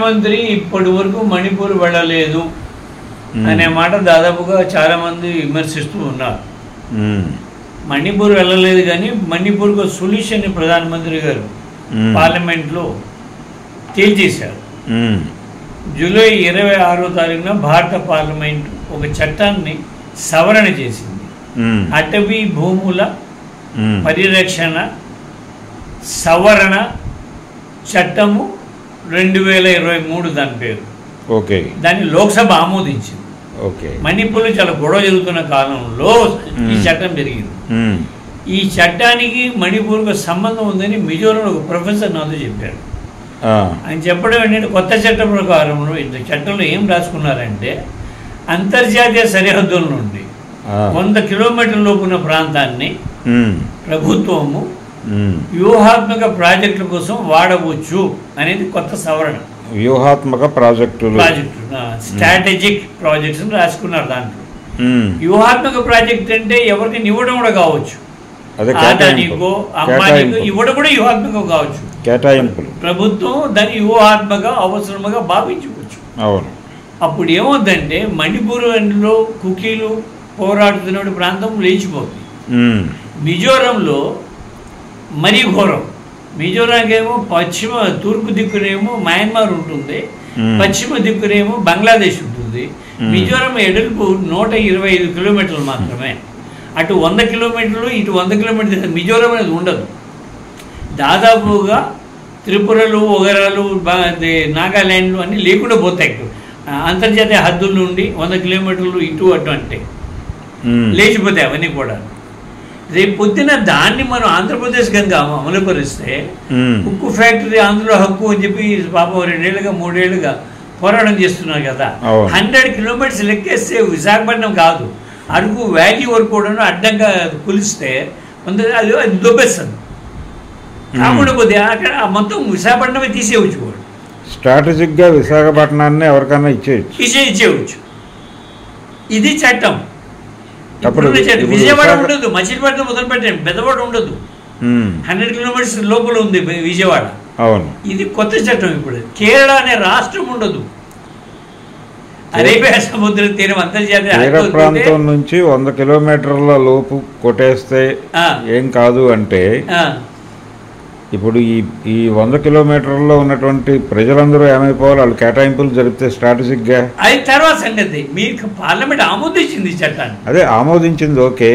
ప్రధానమంత్రి ఇప్పటి వరకు మణిపూర్ వెళ్ళలేదు అనే మాట దాదాపుగా చాలామంది విమర్శిస్తూ ఉన్నారు. మణిపూర్ వెళ్ళలేదు కానీ మణిపూర్కు సొల్యూషన్ ప్రధానమంత్రి గారు పార్లమెంట్లో తేల్చేశారు. జూలై 26వ తారీఖున భారత పార్లమెంట్ ఒక చట్టాన్ని సవరణ చేసింది. అటవీ భూముల పరిరక్షణ సవరణ చట్టము 2023 దాని పేరు. ఓకే. దాన్ని లోక్సభ ఆమోదించింది. ఓకే. మణిపూర్లో చాలా గొడవ జరుగుతున్న కాలంలో ఈ చట్టం జరిగింది. ఈ చట్టానికి మణిపూర్కు సంబంధం ఉందని మిజోరంలో ఒక ప్రొఫెసర్ నాతో చెప్పారు. ఆయన చెప్పడం ఏంటంటే కొత్త చట్టం ప్రకారంలో ఇంత చట్టంలో ఏం రాసుకున్నారంటే అంతర్జాతీయ సరిహద్దుల నుండి 100 కిలోమీటర్ల లోపున్న ప్రాంతాన్ని ప్రభుత్వము వ్యూహాత్మక ప్రాజెక్టుల కోసం వాడవచ్చు అనేది కొత్త సవరణ. వ్యూహాత్మక ప్రాజెక్టులు స్ట్రాటజిక్ ప్రాజెక్ట్స్ రాసుకున్నారు. దాంట్లో వ్యూహాత్మక ప్రాజెక్ట్ అంటే ఎవరికి ఇవ్వడం కూడా కావచ్చు, ఆదానికో అమ్మానికో ఇవ్వడం కూడా వ్యూహాత్మకం కావచ్చు. కేటాయింపులు ప్రభుత్వం దాన్ని వ్యూహాత్మక అవసరముగా భావించవచ్చు. అవును. అప్పుడు ఏమవుతుందంటే మణిపూర్లో కుకీలు పోరాడుతున్న ప్రాంతం లేచిపోతుంది. మిజోరంలో మరీ ఘోరం. మిజోరాంకేమో తూర్పు దిక్కునేమో మయన్మార్ ఉంటుంది, పశ్చిమ దిక్కునేమో బంగ్లాదేశ్ ఉంటుంది. మిజోరం ఎడల్పు 125 కిలోమీటర్లు మాత్రమే. అటు 100 కిలోమీటర్లు, ఇటు 100 కిలోమీటర్లు. మిజోరం అనేది ఉండదు. దాదాపుగా త్రిపురలు, ఒగరాలు, నాగాల్యాండ్లు అన్నీ లేకుండా పోతాయి. అంతర్జాతీయ హద్దుల నుండి 100 కిలోమీటర్లు ఇటు అటు అంటే లేచిపోతాయి అవన్నీ కూడా. రేపు పొద్దున దాన్ని మనం ఆంధ్రప్రదేశ్ కనుక అమలుపరిస్తే ఉక్కు ఫ్యాక్టరీ ఆంధ్రలో హక్కు అని చెప్పి పాపం 2 ఏళ్ళుగా 3 ఏళ్ళుగా పోరాటం చేస్తున్నారు కదా. 100 కిలోమీటర్స్ లెక్కేస్తే విశాఖపట్నం కాదు, అరకు వ్యాలీ వరకు కూడా అడ్డంగా కొలిస్తే అది దొబ్బేస్తుంది. కాకుండా పోతే అక్కడ మొత్తం విశాఖపట్నమే తీసేయవచ్చు. కూడా స్ట్రాటజిక్గా విశాఖపట్నాన్ని ఎవరికైనా ఇచ్చేయచ్చు. ఇది చట్టం. విజయవాడ ఉండదు, మచిలీపట్నం మొదలు పెట్టండి, పెద్దవాడ ఉండదు. 100 కిలోమీటర్స్ లోపల ఉంది విజయవాడ. అవును. ఇది కొత్త చట్టం. ఇప్పుడు కేరళ అనే రాష్ట్రం ఉండదు. అరేబియా సముద్ర తీరం అంతర్జాతీయ ప్రాంతం నుంచి 100 కిలోమీటర్ల లోపు కొట్టేస్తే ఏం కాదు అంటే ఇప్పుడు ఈ 100 కిలోమీటర్లలో ఉన్నటువంటి ప్రజలందరూ ఏమైపోవాలి? వాళ్ళు కేటాయింపులు జరిపితే స్ట్రాటజిక్గా అది తర్వాత సంగతి. మీకు పార్లమెంట్ ఆమోదించింది చట్టాన్ని. అదే ఆమోదించింది. ఓకే.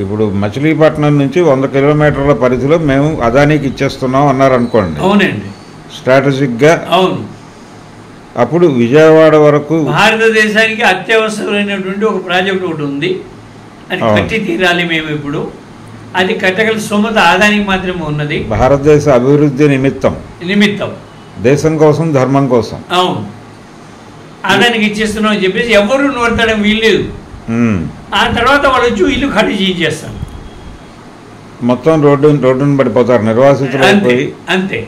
ఇప్పుడు మచిలీపట్నం నుంచి 100 కిలోమీటర్ల పరిధిలో మేము అదానికి ఇచ్చేస్తున్నాం అన్నారు అనుకోండి. అవునండి. స్ట్రాటజిక్గా. అవును. అప్పుడు విజయవాడ వరకు భారతదేశానికి అత్యవసరమైనటువంటి ఒక ప్రాజెక్ట్ ఒకటి ఉంది, అది కట్టి తీరాలి మేము. ఇప్పుడు అది కట్టగల స్తోమత ఆదానికి మాత్రమే ఉన్నది. భారతదేశ అభివృద్ధి నిమిత్తం దేశం కోసం, ధర్మం కోసం. అవును. ఆదానికి ఇచ్చేస్తున్నాం అని చెప్పేసి ఎవరు నోడతాడం వీల్లేదు. ఆ తర్వాత వాళ్ళు వచ్చి ఇల్లు ఖాళీ చేయించేస్తారు. మొత్తం రోడ్డును పడిపోతారు నిర్వాసితులు. అంతే.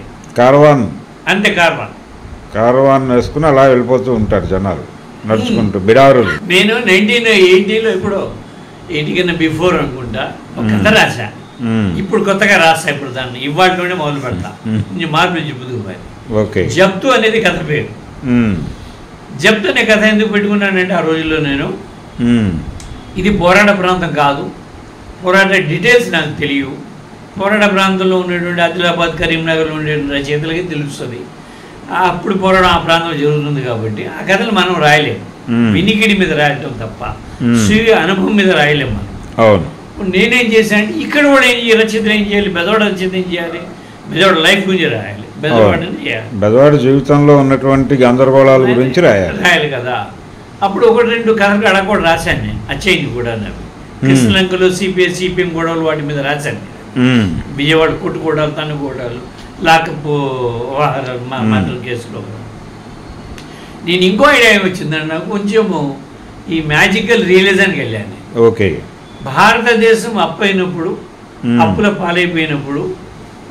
కార్వాన్ వేసుకుని అలా వెళ్ళిపోతూ ఉంటారు జనాలు నడుచుకుంటూ బిడారులు. నేను 1980లో ఎప్పుడో 80 కన్నా బిఫోర్ అనుకుంటా ఒక కథ రాసా. ఇప్పుడు కొత్తగా రాసా. ఇప్పుడు దాన్ని ఇవాళలోనే మొదలు పెడతా. మార్పులు చెప్పుదు. ఓకే. జప్తు అనేది కథ పేరు. జప్తు అనే కథ ఎందుకు పెట్టుకున్నానంటే ఆ రోజుల్లో నేను ఇది పోరాట ప్రాంతం కాదు, పోరాట డీటెయిల్స్ నాకు తెలియవు. పోరాట ప్రాంతంలో ఉండేటువంటి ఆదిలాబాద్, కరీంనగర్లో ఉండే రచయితలకి తెలుస్తుంది. అప్పుడు పోరాటం ఆ ప్రాంతంలో జరుగుతుంది కాబట్టి ఆ కథలు మనం రాయలేము. వినికిడి మీద రాయటం తప్ప స్వీయ అనుభవం మీద రాయలేము మనం. అవును. నేనేం చేశాను అంటే ఇక్కడ కూడా రచయితలు ఏం చేయాలి, బెదవాడ రచయిత ఏం చేయాలి, బెదవాడ లైఫ్ గురించి రాయాలి, బెదవాడ జీవితంలో ఉన్నటువంటి గందరగోళాల గురించి రాయాలి కదా. అప్పుడు 1-2 కథలు అక్కడ కూడా రాశాను నేను. అచ్చయింది కూడా కృష్ణలంకలో సిపిఎం గొడవలు వాటి మీద రాశాను. విజయవాడ కొట్టుకోవడాలు, తన్నుకోవడాలు, లాకప్ వ్యవహారాలు, మంత్రుల కేసులో. నేను ఇంకో ఐడియా ఏమొచ్చిందండి నాకు, కొంచెము ఈ మ్యాజికల్ రియలిజానికి వెళ్ళాను. ఓకే. భారతదేశం అప్పైనప్పుడు, అప్పుల పాలైపోయినప్పుడు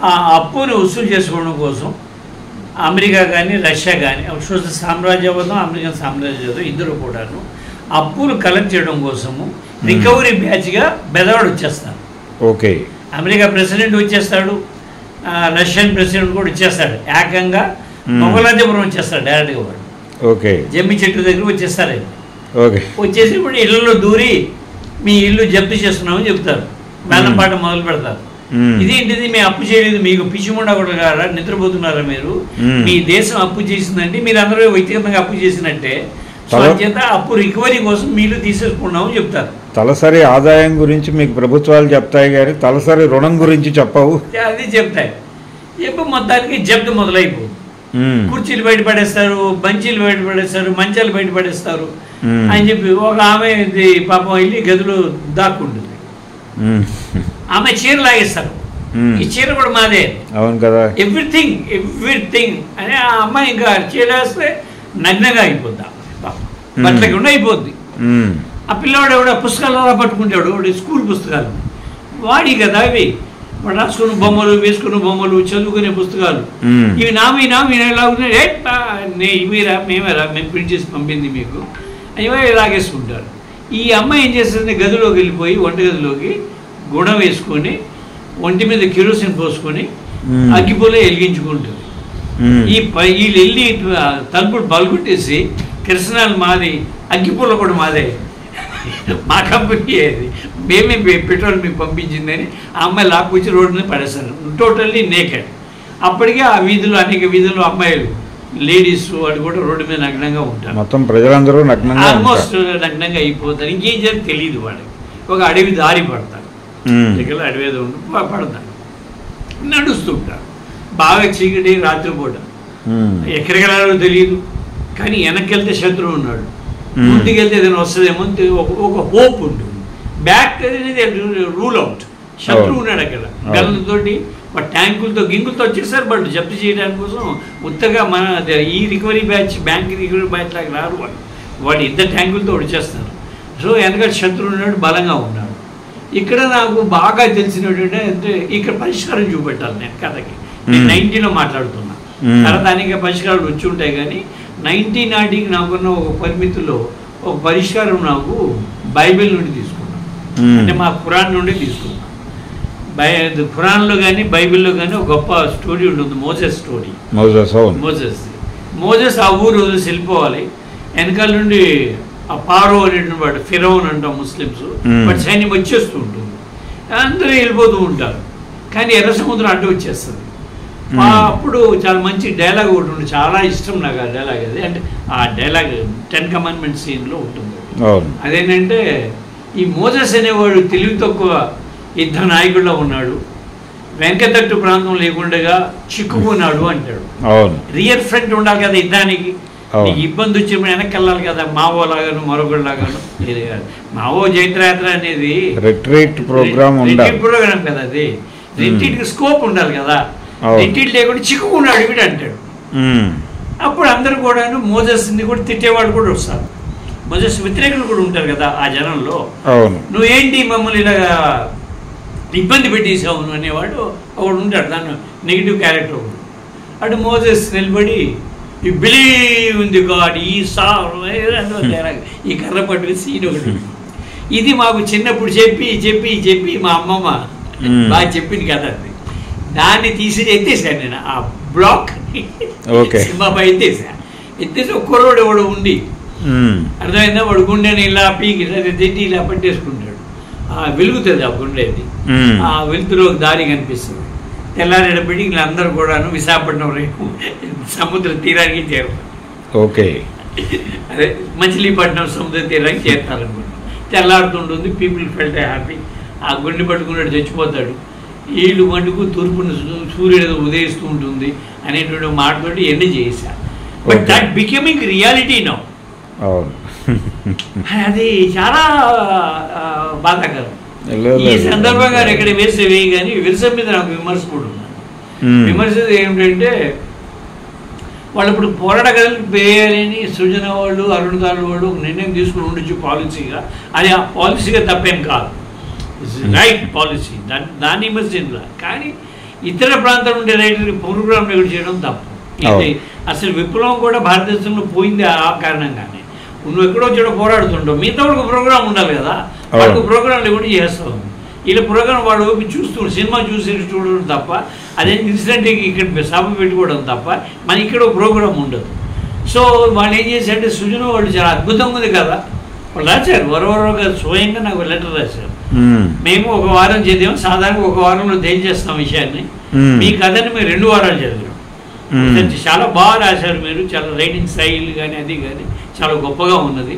ఆ అప్పును వసూలు చేసుకోవడం కోసం అమెరికా కానీ రష్యా కానీ సామ్రాజ్యవాదం, అమెరికన్ సామ్రాజ్యవాదం ఇద్దరు కూడాను అప్పులు కలెక్ట్ చేయడం కోసము రికవరీ బ్యాచ్గా బెదవాడు వచ్చేస్తారు. ఓకే. అమెరికా ప్రెసిడెంట్ వచ్చేస్తాడు, రష్యన్ ప్రెసిడెంట్ కూడా వచ్చేస్తాడు. ఏకంగా మొగలాంజపురం వచ్చేస్తారు డైరెక్ట్గా వాడు. ఓకే. జమ్మి చెట్టు దగ్గర వచ్చేస్తారు. ఓకే. వచ్చేసి ఇప్పుడు ఇళ్ళలో దూరి మీ ఇల్లు జప్తు చేస్తున్నామని చెప్తారు, బేలం పాట మొదలు పెడతారు. ఇదేంటిది, మేము అప్పు చేయలేదు, మీకు పిచ్చిముండ కూడా కారా, నిద్రపోతున్నారా మీరు, మీ దేశం అప్పు చేసిందంటే మీరు అందరూ వ్యక్తిగతంగా అప్పు చేసినట్టే, చేత అప్పు రికవరీ కోసం మీరు తీసేసుకున్నామని చెప్తారు. తలసరి ఆదాయం గురించి మీకు ప్రభుత్వాలు చెప్తాయి కానీ తలసరి రుణం గురించి చెప్పవు. అది చెప్తాయి. చెప్పి మొత్తానికి జప్తు మొదలైపోతుంది. కుర్చీలు బయట పడేస్తారు, బంచీలు బయట పడేస్తారు, మంచాలు బయట పడేస్తారు అని చెప్పి ఒక ఆమె పాపం వెళ్ళి గదిలో దాక్కుంటుంది. ఆమె చీర లాగేస్తారు, ఈ చీర కూడా మాదే. అవును కదా. ఎవ్రీథింగ్ అని ఆ అమ్మాయి ఇంకా చీర వేస్తే నగ్నంగా అయిపోద్ది, బట్టలకి ఉండి అయిపోద్ది. ఆ పిల్లవాడు ఎవడ పుస్తకాలు అలా పట్టుకుంటాడు, వాడు స్కూల్ పుస్తకాలు వాడి కదా అవి, వాడు రాసుకున్న బొమ్మలు, వేసుకున్న బొమ్మలు, చదువుకునే పుస్తకాలు, ఇవి నావి ఎలా ఇవిరా మేము ప్రింట్ చేసి పంపింది మీకు అని లాగేసుకుంటారు. ఈ అమ్మాయి ఏం చేస్తుంది, గదిలోకి వెళ్ళిపోయి వంటగదిలోకి గుణం వేసుకొని ఒంటి మీద కిరోసిన్ పోసుకొని అగ్గిపోలే వెలిగించుకుంటుంది. వీళ్ళు వెళ్ళి తలుపులు బల్గుట్టేసి కిరసనాలు మాది, అగ్గిపూల కూడా మాదే, మా కంపెనీ ఏది, మేమే పెట్రోల్ మీకు పంపించిందని ఆ అమ్మాయి లాక్కొచ్చి రోడ్డు మీద పడేస్తారు, టోటల్లీ నేకెడ్. అప్పటికే ఆ వీధులు, అనేక వీధుల్లో అమ్మాయిలు, లేడీస్ వాడు కూడా రోడ్డు మీద నగ్నంగా ఉంటారు. మొత్తం ప్రజలందరూ నగ్నంగా, ఆల్మోస్ట్ నగ్నంగా అయిపోతారు. ఇంకేం చేయాలి తెలియదు వాళ్ళకి. ఒక అడవి దారి పడతారు, ఇక్కడ అడవి ఏదో ఉండి పడతారు, నడుస్తుంటారు. బాగా చీకటి రాత్రిపూట, ఎక్కడికి వెళ్ళాలో తెలియదు. కానీ వెనక్కి వెళ్తే శత్రువు ఉన్నాడు, ముందుకు వెళ్తే ఏదైనా వస్తుందేమో ఒక హోప్ ఉంటుంది. బ్యాక్ అనేది రూల్ అవుట్, శత్రువు ఉన్నాడు అక్కడ. గన్లతోటి ట్యాంకులతో గింకులతో వచ్చేసారు, బట్ జప్తు చేయడానికి కోసం ఉత్తగా మన ఈ recovery batch, bank recovery batch లాగా రారు వాళ్ళు, వాడు ఇద్దరు ట్యాంకులతో వచ్చేస్తారు. సో వెనక శత్రువు ఉన్నాడు, బలంగా ఉన్నాడు. ఇక్కడ నాకు బాగా తెలిసినటువంటి అంటే ఇక్కడ పరిష్కారం చూపెట్టాలి నేను కథకి. నేను 90లో మాట్లాడుతున్నా, తర్వాత దానికి పరిష్కారాలు వచ్చి ఉంటాయి. కానీ 90 నాటికి నాకున్న ఒక పరిమితిలో ఒక పరిష్కారం నాకు బైబిల్ నుండి తీసుకున్నాను, అంటే మా ఖురాన్ నుండి తీసుకున్నాను. ఖురాన్లో కానీ బైబిల్లో కానీ ఒక గొప్ప స్టోరీ ఉంటుంది, మోసెస్ స్టోరీ. మోసెస్ ఆ ఊరు వదిలేసి వెళ్ళిపోవాలి, వెనకాల నుండి ఆ పారో అనేటువంటి వాడు, ఫిరౌన్ అంటాం ముస్లిమ్స్, బట్ సైన్యం వచ్చేస్తూ ఉంటుంది, అందరూ వెళ్ళిపోతూ ఉంటారు. కానీ ఎర్ర సముద్రం అడ్డు వచ్చేస్తుంది. అప్పుడు చాలా మంచి డైలాగ్ ఒకటి ఉంటుంది, చాలా ఇష్టం నాకు ఆ డైలాగ్. అది అంటే ఆ డైలాగ్ 10 కమాండ్మెంట్స్ సీన్లో ఉంటుంది. అదేంటంటే ఈ మోసెస్ అనేవాడు తెలివి తక్కువ యుద్ధ నాయకుడిలో ఉన్నాడు, వెంకతట్టు ప్రాంతం లేకుండా చిక్కుకున్నాడు అంటాడు. రియర్ ఫ్రంట్ ఉండాలి కదా యుద్ధానికి, ఇబ్బంది వచ్చినప్పుడు వెనక్కి వెళ్ళాలి కదా, మావో లాగాను మరొకటి లాగాను. మావో జైత్రయాత్ర అనేది రిట్రీట్ ప్రోగ్రామ్ కదా, అది రిట్రీట్కి స్కోప్ ఉండాలి కదా, రిట్రీట్ లేకుండా చిక్కుకున్నాడు వీడు అంటాడు. అప్పుడు అందరు కూడా మోసెస్ని కూడా తిట్టేవాడు కూడా వస్తారు, మోసెస్ వ్యతిరేకులు కూడా ఉంటారు కదా ఆ జనంలో. నువ్వేంటి మమ్మల్ని ఇలాగా ఇబ్బంది పెట్టేసావు అనేవాడు ఒకడు ఉంటాడు, దాన్ని నెగిటివ్ క్యారెక్టర్ ఒకడు. అటు మోసెస్ నిలబడి you believe in the God, ఈ కర్ర పట్టుకుని సీన్ ఒకటి. ఇది మాకు చిన్నప్పుడు చెప్పి చెప్పి చెప్పి మా అమ్మమ్మ బాగా చెప్పింది కదా, అది దాన్ని తీసి ఎత్తేసాను నేను ఆ బ్లాక్, సినిమా ఎత్తేసి ఒక్కరోడు ఎవడు ఉండి అర్థమైందా, వాడు గుండెని ఇలా పీకి తిట్టి ఇలా పట్టేసుకుంటాడు, వెలుగుతుంది ఆ గుండెది, ఆ వెలుతులో దారి కనిపిస్తుంది. తెల్లారేటప్పటికి వీళ్ళందరూ కూడాను విశాఖపట్నం రేపు సముద్ర తీరానికి చేరుతారు. ఓకే, అదే మచిలీపట్నం సముద్ర తీరానికి చేరుతారనుకుంటున్నాం. తెల్లారుతుంటుంది, పీపుల్ ఫెల్ట్ హ్యాపీ. ఆ గుండె పట్టుకున్నాడు చచ్చిపోతాడు, వీళ్ళు మటుకు తూర్పున సూర్యుడు ఉదయిస్తూ ఉంటుంది అనేటువంటి మాటతోటి ఎండ్ చేశారు. But that becoming reality now. అది చాలా బాధాకరం. ఈ సందర్భంగా ఎక్కడ వేస్తే వేయి, కానీ విరసం మీద నాకు విమర్శ కూడా ఉన్నాను. విమర్శ ఏమిటంటే వాళ్ళు ఇప్పుడు పోరాటగలు వేయాలని సృజన వాళ్ళు, అరుణ్ వాళ్ళు నిర్ణయం తీసుకుని ఉండొచ్చు పాలసీగా, అది ఆ పాలసీగా తప్పేం కాదు, రైట్ పాలసీ, దాన్ని విమర్శించాల. కానీ ఇతర ప్రాంతాల నుండి రైతులకి ప్రోగ్రామ్ నెగోట్ చేయడం తప్పు. అసలు విప్లవం కూడా భారతదేశంలో పోయింది ఆ కారణంగానే. నువ్వు ఎక్కడో చెడు పోరాడుతుంటావు, మిగతా వాళ్ళకి ప్రోగ్రామ్ ఉండాలి కదా, వాళ్ళకి ప్రోగ్రాంలు కూడా చేస్తావు. ఇలా ప్రోగ్రాం వాడు చూస్తూ సినిమా చూసి చూడడం తప్ప అదే ఇన్సిడెంట్ ఇక్కడ సభ పెట్టుకోవడం తప్ప మన ఇక్కడ ప్రోగ్రాం ఉండదు. సో వాళ్ళు ఏం చేశారంటే సృజన వాళ్ళు చాలా అద్భుతంగా ఉంది కదా, వాళ్ళు రాశారు వరవరగా స్వయంగా నాకు లెటర్ రాశారు. మేము ఒక వారం చదివాం, సాధారణంగా ఒక వారంలో తేల్చేస్తాం విషయాన్ని, మీ కథని మేము 2 వారాలు చదివాం. చాలా బాగా రాశారు మీరు, చాలా రైటింగ్ స్టైల్ కానీ అది కానీ చాలా గొప్పగా ఉన్నది,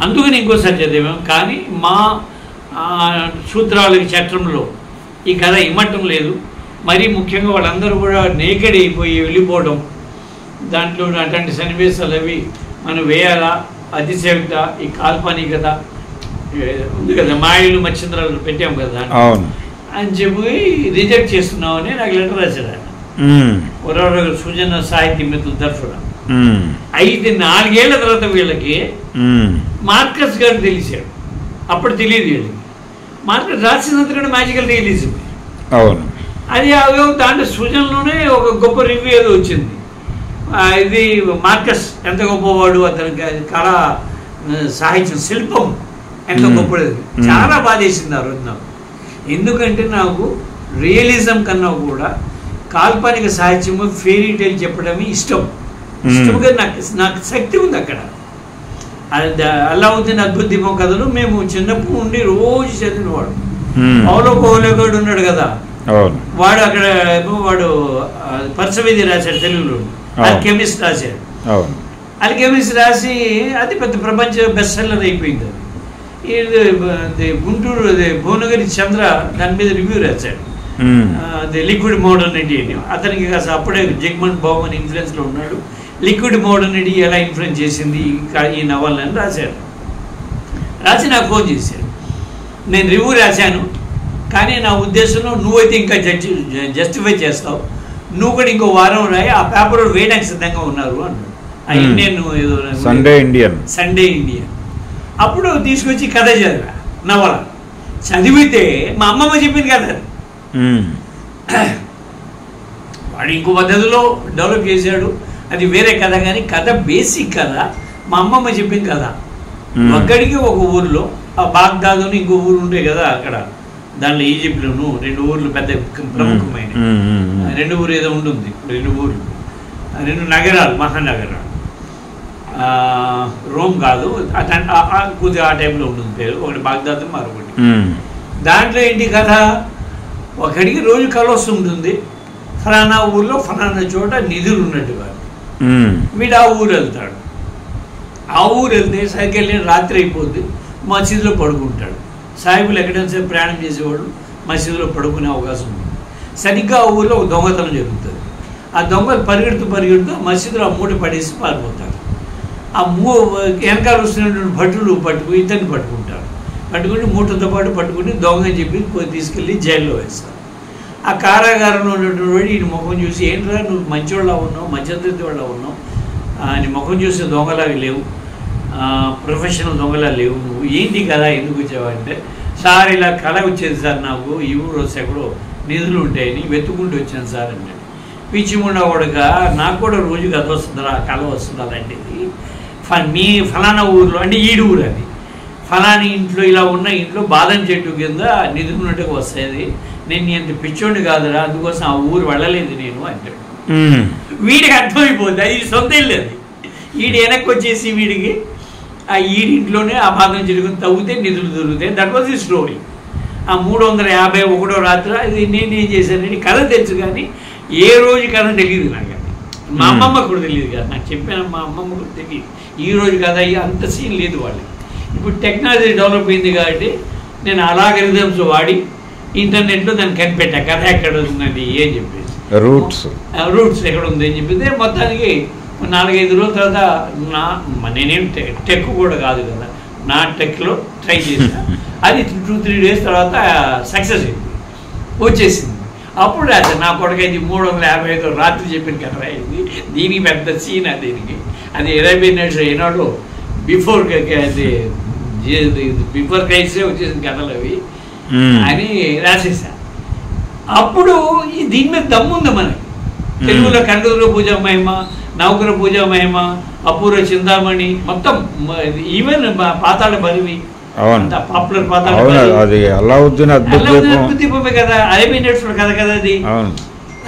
అందుకని ఇంకోసారి చదివాం. కానీ మా సూత్రాలకి చట్టంలో ఈ కథ ఇమ్మటం లేదు. మరీ ముఖ్యంగా వాళ్ళందరూ కూడా నేకెడ్ అయిపోయి వెళ్ళిపోవడం, దాంట్లో అటువంటి సన్నివేశాలు అవి మనం వేయాలా, అతిశయోక్త, ఈ కాల్పనికత ఉంది కదా, మాయలు మచ్చింద్రాలు పెట్టాం కదా అని చెప్పి రిజెక్ట్ చేస్తున్నామని నాకు లెటర్ రాశాడు ఆయన, సృజన సాహిత్య మిత్రుల తరఫున. అయితే 4 ఏళ్ల తర్వాత వీళ్ళకి మార్కస్ గారు తెలిసాడు, అప్పుడు తెలియదు వీళ్ళకి. మార్కస్ రాసినంత కూడా మ్యాజికల్ రియలిజం అది దాంట్లో సృజనలోనే ఒక గొప్ప రివ్యూ ఏదో వచ్చింది. ఇది మార్కస్ ఎంత గొప్పవాడు, అతనికి కళ సాహిత్యం శిల్పం ఎంత గొప్పది, చాలా బాధేసింది ఆ రోజు నాకు. ఎందుకంటే నాకు రియలిజం కన్నా కూడా కాల్పనిక సాహిత్యము ఫెయిరీ టైల్ చెప్పడమే ఇష్టంగా నాకు శక్తి ఉంది అక్కడ. అల్లావుద్దీన్ అద్భుత దీపం కథలు మేము చిన్నప్పుడు ఉండి రోజు చదివినవాడు. పౌలో కోహ్లేగాడు ఉన్నాడు కదా, వాడు అక్కడ వాడు పర్సవేది రాశాడు తెలుగులో, ఆల్కెమిస్ట్ రాశాడు. ఆల్కెమిస్ట్ రాసి అది పెద్ద ప్రపంచ బెస్ట్ సెల్లర్ అయిపోయింది. ఇది గుంటూరు భువనగిరి చంద్ర దాని మీద రివ్యూ రాశాడు, అది లిక్విడ్ మోడర్నిటీ అని. అతనికి కాస్త అప్పుడే జగ్మంత్ బౌమన్ ఇన్ఫ్లుయెన్స్లో ఉన్నాడు. లిక్విడ్ మోడర్నిటీ ఎలా ఇన్ఫ్లుయెన్స్ చేసింది ఈ నవల్ అని రాశాడు. రాసి నాకు ఫోన్ చేశాడు, నేను రివ్యూ రాశాను కానీ నా ఉద్దేశంలో నువ్వైతే ఇంకా జస్టిఫై చేస్తావు, నువ్వు కూడా ఇంకో వారం రాయి, ఆ పేపర్ వేయడానికి సిద్ధంగా ఉన్నారు అన్నాడు. ఆ ఇండియన్ ఏదో సండే ఇండియన్ అప్పుడు తీసుకొచ్చి కథ చదివా, నవల చదివితే మా అమ్మమ్మ చెప్పింది కదా, వాడు ఇంకో పద్ధతిలో డెవలప్ చేశాడు, అది వేరే కథ. కానీ కథ బేసిక్ కథ మా అమ్మమ్మ చెప్పింది కదా. ఒక్కడికి ఒక ఊర్లో ఆ బాగ్దాదుని ఇంకో ఊరు ఉండే కదా, అక్కడ దాంట్లో ఈజిప్ట్లోను 2 ఊర్లు పెద్ద ప్రముఖమైన 2 ఊరు ఏదో ఉంటుంది, 2 ఊర్లు 2 నగరాలు మహానగరాలు, రోమ్ కాదు కొద్దిగా ఆ టైంలో ఉంటుంది పేరు, ఒకటి బాగ్దాద్ మరొకటి. దాంట్లో ఏంటి కథ, ఒకడికి రోజు కళ వస్తుంటుంది, ఫలానా ఊర్లో ఫలానా చోట నిధులు ఉన్నట్టుగా. వీడు ఆ ఊరు వెళ్తాడు, ఆ ఊరు వెళ్తే సైకిల్ రాత్రి అయిపోద్ది, మసీదులో పడుకుంటాడు. సాహిబులు ఎక్కడైనా సరే ప్రయాణం చేసేవాడు మసీదులో పడుకునే అవకాశం ఉంది. సరిగ్గా ఆ ఊళ్ళో ఒక దొంగతనం జరుగుతుంది. ఆ దొంగలు పరిగెడుతూ మసీదులో ఆ మూట పడేసి పారిపోతారు. ఆ వెనకాల వస్తున్నటువంటి భటులు ఇతన్ని పట్టుకుని మూటతో పాటు పట్టుకుని దొంగ అని చెప్పి తీసుకెళ్ళి జైల్లో వేస్తారు. ఆ కారాగారంలో ఉన్నటువంటి ఈయన ముఖం చూసి, ఏంట్రా నువ్వు మంచివాళ్ళ ఉన్నావు, మధ్యతరగతి వాళ్ళ ఉన్నావు, నీ ముఖం చూసి దొంగలాగా లేవు, ప్రొఫెషనల్ దొంగలా లేవు, నువ్వు ఏంటి కదా ఎందుకు వచ్చావంటే, సార్ ఇలా కళ వచ్చేది సార్, నాకు ఈ ఊరు వస్తే ఎక్కడో నిధులు ఉంటాయని వెతుక్కుంటూ వచ్చాను సార్ అన్నాడు. పిచ్చిముండ కొడుగా, నాకు కూడా రోజు కథ వస్తుందా, కళ వస్తుంది అలాంటిది, మీ ఫలానా ఊర్లో అంటే ఈడు ఊరు అది, ఫలానా ఇంట్లో ఇలా ఉన్న ఇంట్లో బాదం చెట్టు కింద నిధులు ఉన్నట్టుగా వస్తుంది, నేను ఎంత పిచ్చోండి కాదురా, అందుకోసం ఆ ఊరు వెళ్ళలేదు నేను అంటాడు. వీడికి అర్థమైపోద్ది అది సొంత వెళ్ళేది. వీడి వెనక్కి వచ్చేసి వీడికి ఆ ఈడింట్లోనే ఆ బాదం చెట్టుకుని తవ్వితే నిధులు దొరుకుతాయి. That was the story. ఆ 351వ రాత్రి అది నేనేం చేశానండి, కథ తెలుసు కానీ ఏ రోజు కథ తెలియదు నాకు. మా అమ్మమ్మ కూడా తెలియదు కదా, నాకు చెప్పాను మా అమ్మమ్మ కూడా తెలియదు ఈ రోజు కథ, అంత సీన్ లేదు వాళ్ళకి. ఇప్పుడు టెక్నాలజీ డెవలప్ అయింది కాబట్టి నేను అలాగరిథమ్స్ వాడి ఇంటర్నెట్లో దాన్ని కనిపెట్టా కథ ఎక్కడ ఉందండి అని చెప్పేసి, రూట్స్ ఎక్కడ ఉంది అని చెప్పేసి. మొత్తానికి 4-5 రోజుల తర్వాత నేనేం టెక్ కూడా కాదు కదా, నా టెక్లో ట్రై చేసా. అది 2-3 డేస్ తర్వాత సక్సెస్ అయింది, వచ్చేసింది. అప్పుడు రాశాను, నా కొడుకైతే 355 రాత్రి చెప్పిన కథ అయింది. దీనికి పెద్ద సీన్ దీనికి, అది 20 నిమిషాలు ఏనాడు బిఫోర్ క్రైస్టే వచ్చేసిన కథలు అవి అని రాసేసా. అప్పుడు దీని మీద దమ్ముంది మనకి. తెలుగులో కండూరు పూజా మహిమ, నవగ్రహ పూజా మహిమ, అపూర్వ చింతామణి, మొత్తం ఈవెన్ పాతాళ భైరవి అంత పాపులర్ అది అల్లావుద్దీన్ అద్భుత దీపమే కదా, అరేబియన్ నైట్స్ కథ కదా అది.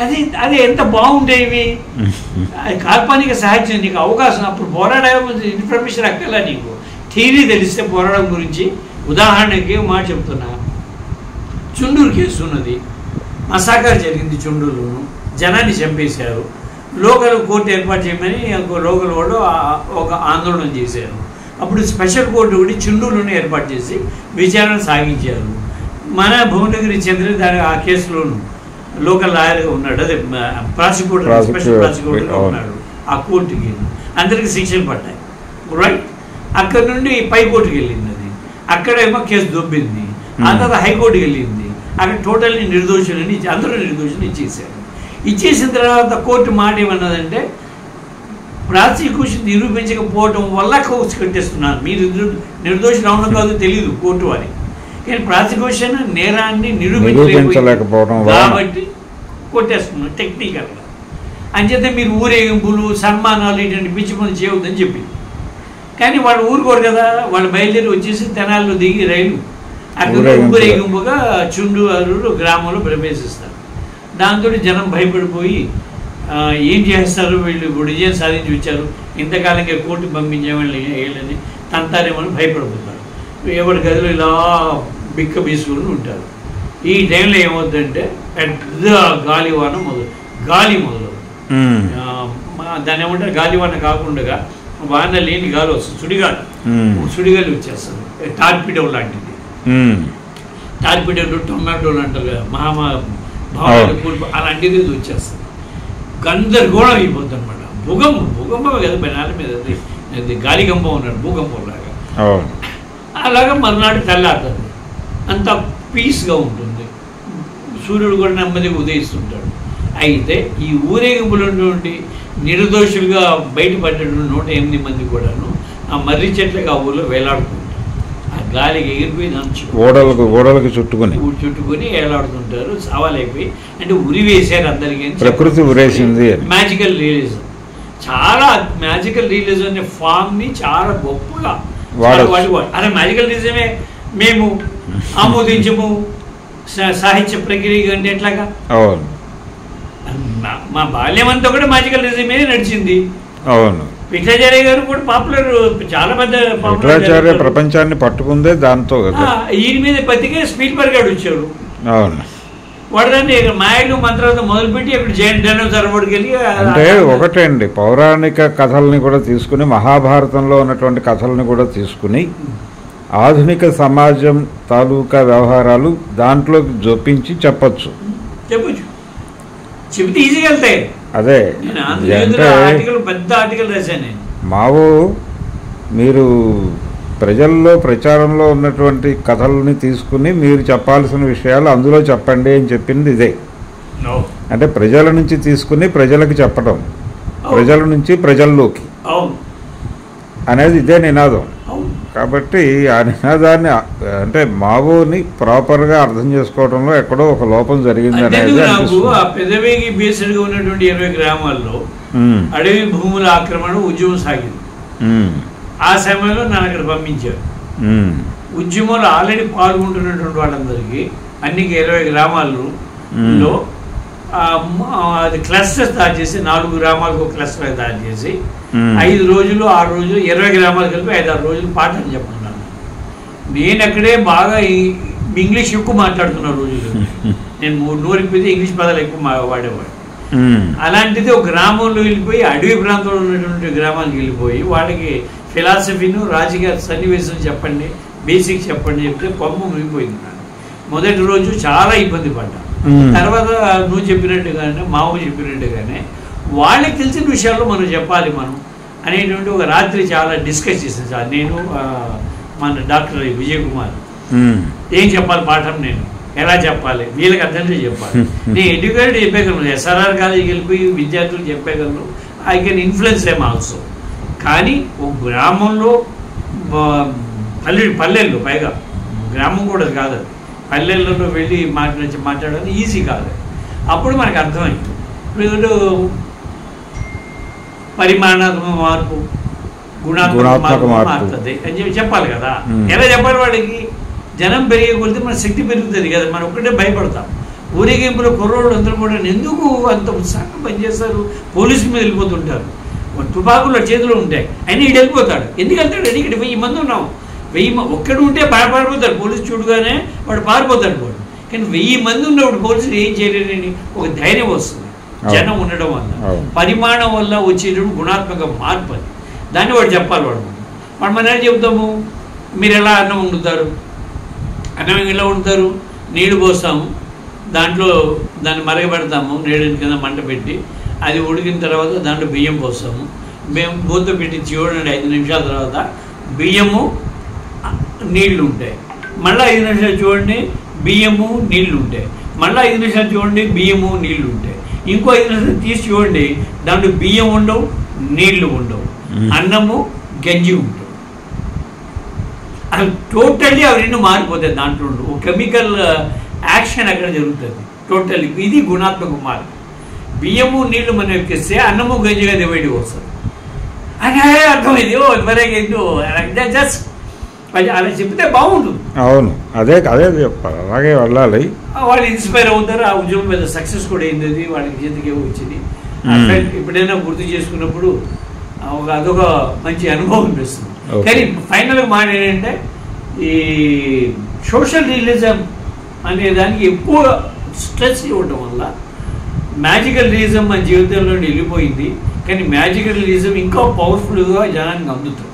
అది అది ఎంత బాగుండేవి. కాల్పనిక సాహిత్యం, నీకు అవకాశం అప్పుడు పోరాడే ఇన్ఫర్మేషన్ అక్కర్లా, నీకు థియరీ తెలిస్తే పోరాటం గురించి. ఉదాహరణకి మాట చెప్తున్నా, చుండూరు కేసు ఉన్నది, మసాకర్ జరిగింది చుండూరులోను, జనాన్ని చంపేశారు. లోకల్ కోర్టు ఏర్పాటు చేయమని లోకల్ వాళ్ళు ఒక ఆందోళన చేశారు. అప్పుడు స్పెషల్ కోర్టు కూడా చుండూరులోనే ఏర్పాటు చేసి విచారణ సాగించారు. మన భువనగిరి చంద్ర దాని ఆ కేసులోను లోకల్ లాయర్గా ఉన్నాడు, అదే ప్రాసిక్యూటర్, స్పెషల్ ప్రాసిక్యూటర్గా ఉన్నాడు. ఆ కోర్టుకి అందరికీ శిక్షలు పడ్డాయి, రైట్. అక్కడ నుండి పై కోర్టుకి వెళ్ళింది, అది అక్కడేమో కేసు దొబ్బింది. ఆ తర్వాత హైకోర్టుకి వెళ్ళింది, అక్కడ టోటల్లీ నిర్దోషులని అందరూ నిర్దోషులు ఇచ్చేసారు. ఇచ్చేసిన తర్వాత కోర్టు మాట ఏమన్నదంటే, ప్రాసిక్యూషన్ నిరూపించకపోవటం వల్ల కోర్టు కట్టేస్తున్నారు, మీరు నిర్దోషులు అవును కాదు తెలియదు కోర్టు వారికి, కానీ ప్రాసిక్యూషన్ నేరాన్ని నిరూపించలేకపోవడం కాబట్టి కొట్టేస్తున్నారు టెక్నికల్గా. అంచేతే మీరు ఊరేగింపులు సన్మానాలు ఇటువంటి పిచ్చి పనులు చేయవద్దని చెప్పింది. కానీ వాళ్ళు ఊరుకోరు కదా, వాళ్ళు బయలుదేరి వచ్చేసి తెనాల్లో దిగి రైలు అక్కడ ఊరేగింపుగా చుండూరు గ్రామంలో ప్రవేశిస్తారు. దాంతో జనం భయపడిపోయి ఏం చేస్తారు వీళ్ళు, ఇప్పుడు విజయం సాధించి వచ్చారు, ఇంతకాలంగా కోర్టు పంపించేవాళ్ళు వీళ్ళని తంతారేమని భయపడిపోతారు. ఎవరి గదిలో ఇలా బిక్క బీసుకుని ఉంటారు. ఈ టైంలో ఏమవుతుందంటే పెద్ద గాలివాన గాలి మొదలు, దాన్ని ఏమంటారు, గాలివాన కాకుండా వాన లేని గాలి వస్తుంది, సుడిగాలి వచ్చేస్తుంది. టార్పిడో లాంటిది, టార్పిడోలు టొమాటోలు అంటారు కదా, అలాంటిది వచ్చేస్తుంది. గందరగోళం అయిపోతుంది అనమాట. భూకంపం కదా బెనాల మీద, అది గాలిగంపం ఉన్నాడు, భూకంపం లాగా. అలాగా మరునాడు తెల్లారుతుంది, అంత పీస్గా ఉంటుంది, సూర్యుడు కూడా నెమ్మదిగా ఉదయిస్తుంటాడు. అయితే ఈ ఊరేగింపులో ఉన్నటువంటి నిర్దోషులుగా బయటపడ్డటువంటి 108 మంది కూడాను ఆ మర్రి చెట్లకు ఆ ఊళ్ళో వేలాడుతుంటారు. ఆ గాలికి ఎగిరిపోయి ఓడలకు చుట్టుకొని వేలాడుతుంటారు, సవాలైపోయి. అంటే ఉరి వేశారు అందరికీ, ప్రకృతి ఉరేసింది. మ్యాజికల్ రియలిజం, చాలా మ్యాజికల్ రియలిజం అనే ఫామ్ని చాలా గొప్పగా అదే మ్యాజికల్ రియలిజమే మేము ఆమోదించము సాహిత్య ప్రక్రియ కంటే ఎట్లాగా. మా బాల్యం అంతా కూడా మ్యాజికల్ రియలిజమే నడిచింది. అవును, విఠలాచార్య గారు కూడా పాపులర్, చాలా పెద్ద విఠలాచార్య ప్రపంచాన్ని పట్టుకుందే దాంతో. ఈయన మీద పత్రిక స్పీల్బర్గ్ గారు వచ్చాడు. అవును, వాడు దాన్ని మాయలు మంత్రాలతో మొదలుపెట్టి అక్కడ జైన్ డైనోసార్కి వెళ్ళి. అంటే ఒకటే అండి, పౌరాణిక కథల్ని కూడా తీసుకుని, మహాభారతంలో ఉన్నటువంటి కథల్ని కూడా తీసుకుని ఆధునిక సమాజం తాలూకా వ్యవహారాలు దాంట్లోకి జొప్పించి చెప్పచ్చు, చెబితే ఈజీగా వెళ్తాయి. అదే పెద్ద ఆర్టికల్ రాశాను నేను. మావో మీరు ప్రజల్లో ప్రచారంలో ఉన్నటువంటి కథల్ని తీసుకుని మీరు చెప్పాల్సిన విషయాలు అందులో చెప్పండి అని చెప్పింది ఇదే. అంటే ప్రజల నుంచి తీసుకుని ప్రజలకు చెప్పడం, ప్రజల నుంచి ప్రజల్లోకి అనేది ఇదే నినాదం. కాబట్టి ఆ నినాదాన్ని అంటే మావోని ప్రాపర్గా అర్థం చేసుకోవడంలో ఎక్కడో ఒక లోపం జరిగింది అనేది. నాకు ఆ పెదవేగి బేస్డ్గా ఉన్నటువంటి 20 గ్రామాల్లో అడవి భూముల ఆక్రమణ ఉద్యమం సాగింది. ఆ సమయంలో నన్ను అక్కడ పంపించారు. ఉద్యమంలో ఆల్రెడీ పాల్గొంటున్నటువంటి వాళ్ళందరికీ అన్ని 20 గ్రామాల్లో అది క్లస్టర్స్ తయారు చేసి 4 గ్రామాలకు ఒక క్లస్టర్ తయారు చేసి 5 రోజులు 6 రోజులు 20 గ్రామాలు కలిపి 5-6 రోజులు పాఠం చెప్తున్నాను. నేను అక్కడే బాగా ఇంగ్లీష్ ఎక్కువ మాట్లాడుతున్న రోజులు, నేను నోరిపోతే ఇంగ్లీష్ పదాలు ఎక్కువ వాడేవాడు. అలాంటిది ఒక గ్రామంలో వెళ్ళిపోయి అడవి ప్రాంతంలో ఉన్నటువంటి గ్రామానికి వెళ్ళిపోయి వాళ్ళకి ఫిలాసఫీను రాజకీయ సన్నివేశం చెప్పండి, బేసిక్ చెప్పండి చెప్తే కొమ్మ మునిగిపోయింది. మొదటి రోజు చాలా ఇబ్బంది పడ్డా. తర్వాత నువ్వు చెప్పినట్టుగానే మావు చెప్పినట్టుగానే వాళ్ళకి తెలిసిన విషయాల్లో మనం చెప్పాలి మనం అనేటువంటి ఒక రాత్రి చాలా డిస్కస్ చేసాను సార్. నేను మన డాక్టర్ విజయ్ కుమార్ ఏం చెప్పాలి పాఠం, నేను ఎలా చెప్పాలి, వీళ్ళకి అర్థంగా చెప్పాలి. నేను ఎడ్యుకేటెడ్ చెప్పగలను, SRR కాలేజీకి వెళ్ళిపోయి విద్యార్థులు చెప్పగలను, I can influence them also. కానీ ఒక గ్రామంలో పల్లెల్లో, పైగా గ్రామం కూడా కాదు, పల్లెల్లో వెళ్ళి మాట్లాడడం ఈజీ కాదు. అప్పుడు మనకు అర్థమైంది. ఇప్పుడు పరిమాణాత్మక మార్పు, గుణాత్మక మార్పు మారుతుంది అని చెప్పాలి కదా. ఎలా చెప్పాలి వాడికి? జనం పెరిగే కొలితే మన శక్తి పెరుగుతుంది కదా, మనం ఒక్కటే భయపడతాం. ఊరేగింపులో కుర్రోళ్ళు అందరూ కూడా ఎందుకు అంత ఉత్సాహంగా పనిచేస్తారు, పోలీసుల మీద వెళ్ళిపోతుంటారు, తుపాకులు చేతిలో ఉంటాయి, అయినా ఈడు వెళ్ళిపోతాడు. ఎందుకు వెళ్తాడు? ఇక్కడ 1000 మంది ఉన్నాం, 1000 ఒక్కడు ఉంటే పారిపోతాడు, పోలీసు చూడగానే వాడు పారిపోతాడు వాడు. కానీ 1000 మంది ఉన్నప్పుడు పోలీసులు ఏం చేయలేరని ఒక ధైర్యం వస్తుంది జనం ఉండడం వల్ల, పరిమాణం వల్ల వచ్చేటప్పుడు గుణాత్మక మార్పు అది. దాన్ని వాడు చెప్పాలి. వాడు మనం ఎలా చెబుతాము? మీరు ఎలా అన్నం వండుతారు? అన్నం ఎలా వండుతారు? నీళ్లు పోస్తాము, దాంట్లో దాన్ని మరగబెడతాము, నీళ్ళ కింద మంట పెట్టి, అది ఉడికిన తర్వాత దాంట్లో బియ్యం పోస్తాము, మేము మూత పెట్టి చూడండి 5 నిమిషాల తర్వాత బియ్యము నీళ్లు ఉంటాయి, మళ్ళీ 5 నిమిషాలు చూడండి బియ్యము నీళ్లు ఉంటాయి, మళ్ళీ 5 నిమిషాలు చూడండి బియ్యము నీళ్లు ఉంటాయి, ఇంకో 5 నిమిషాలు తీసి చూడండి దాంట్లో బియ్యం ఉండవు, నీళ్లు ఉండవు, అన్నము గంజి ఉంటుంది. అసలు టోటల్లీ అవి రెండు మారిపోతాయి. దాంట్లో ఒక కెమికల్ యాక్షన్ అక్కడ జరుగుతుంది టోటల్లీ. ఇది గుణాత్మక మార్పు. బియ్యము నీళ్లు మనం ఎక్కిస్తే అన్నము గంజిగా డివైడ్ వస్తుంది. అదే అర్థమైంది. జస్ట్ అలా చెప్తే బాగుంటుంది. అవును, అదే చెప్పాలి, అలాగే వెళ్ళాలి. వాళ్ళు ఇన్స్పైర్ అవుతారు. ఆ ఉద్యమం మీద సక్సెస్ కూడా అయింది, అది వాళ్ళకి చేతికి వచ్చింది. ఎప్పుడైనా గుర్తు చేసుకున్నప్పుడు అదొక మంచి అనుభవం అనిపిస్తుంది. కానీ ఫైనల్గా మాట ఏంటంటే ఈ సోషల్ రియలిజం అనే దానికి ఎక్కువ స్ట్రెస్ ఇవ్వటం వల్ల మ్యాజికల్ రియలిజం మన జీవితంలో వెళ్ళిపోయింది. కానీ మ్యాజికల్ రియలిజం ఇంకా పవర్ఫుల్గా జనానికి అందుతుంది.